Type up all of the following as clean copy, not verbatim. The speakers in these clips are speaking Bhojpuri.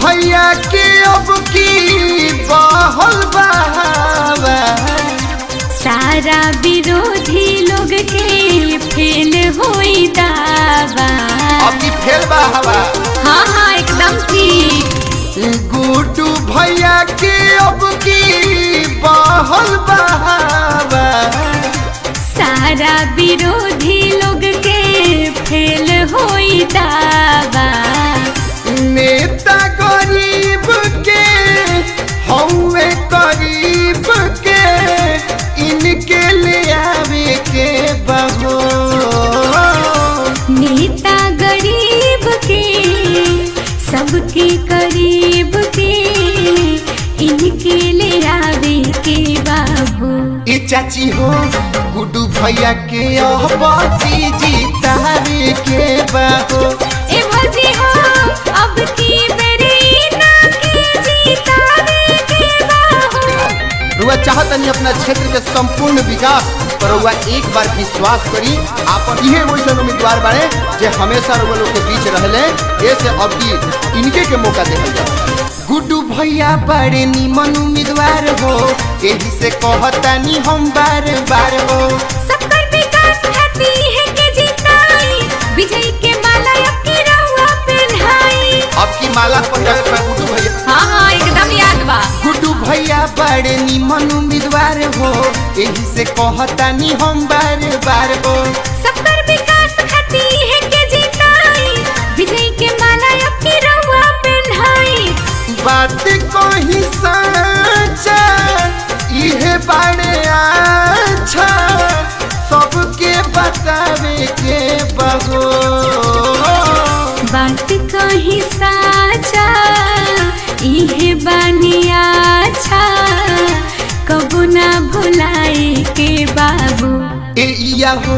भैया के अब की बहल बहावा सारा विरोधी लोग के फेल होई दावा। अब की फेल बहावा हाँ हाँ एकदम ठीक। गुड्डू भैया के अब की बहल बहावा सारा विरोधी लोग के फेल होई दावा। नेता गरीब के हौवे गरीब के इनके ले आवे के बहो। नेता गरीब के सबके करीब के इनके ले आवे के बाबू। ए चाची हो गुड्डू भैया के अहबाजी जीतावे के बाहो। ए भौजी हो अब की बेरी ना के जीतावे के बाबू। रुआ चाहतनी अपना क्षेत्र के संपूर्ण विकास पर रुआ एक बार विश्वास करी आपन इहे वैसन उम्मीदवार बारे जे हमेशा रुआ लोग के बीच रहले। ऐसे अब की इनके के मौका देहल जाए। गुड्डू भैया बड़े निमन उम्मीदवार हो एही से कहतानी हम बार बार हो। सबकर विकास खाती है के जीताई विजय के माला अब की रहुआ पहनाई। अब की माला पंजाब में गुड्डू भैया। हाँ हाँ एकदम याद बा। गुड्डू भैया बड़े निमन उम्मीदवार हो एही से कहतानी हम बार बार हो। सबकर विकास खाती है के जीताई विजय के माला अब की रहुआ पहनाई। बात कही सच्चा इहे बारे अच्छा सबके बतावे के बहो। बात कही साचा इहे बानिया अच्छा कबू ना भुलाए के बाबू। ए इया हो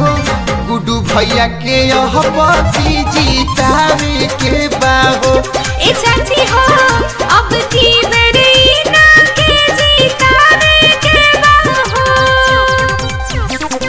गुड्डू भैया के अहबाजी जीतावे के बाहो। ए चाची हो अब की बेरी ना के जीतावे के बाबू।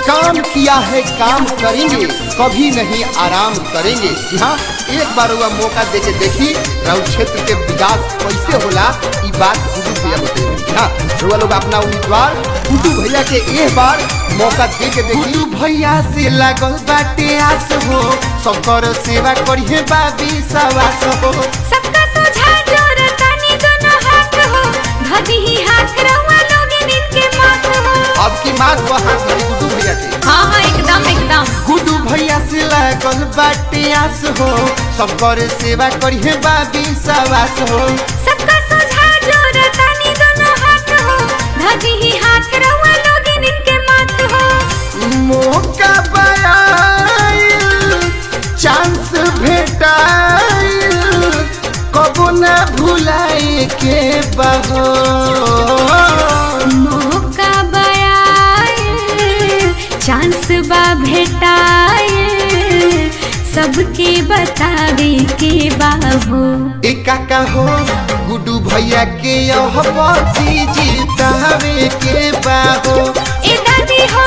काम किया है काम करेंगे कभी नहीं आराम करेंगे। जी हाँ एक बार हुआ मौका देके देखी राउर क्षेत्र के विकास कैसे होला ई बात गुड्डू भैया बताइए। हाँ रुआ लोग अपना उम्मीदवार गुड्डू भैया के एक बार मौका दे के देखी। गुड्डू भैया से लागल बाटे आस हो सबकर सेवा करिए बाबी सवास हो। सबका सोझा जोरतानी दोनों हाथ हो धदी ही हाथ रहुआ लोगे इनके माथ हो। अब की मात वहाँ गुड्डू भैया के। हाँ हाँ एकदम एकदम। गुड्डू भैया से लागल बाटे आस हो सबकर सेवा करिए बाबी सवास हो। सबका सोझा जोरतानी दोनों हाथ हो धदी ही हाथ रहुआ लोगे इनके माथ हो। मौका पायल चांस भेटाइल कबो ना भुलाए के बहो। मौका बयाल चांस बा भेटाए सबके बतावे के बाबू। ए काका हो गुड्डू भैया के अहबाजी जीतावे के बाहो। ए दादी हो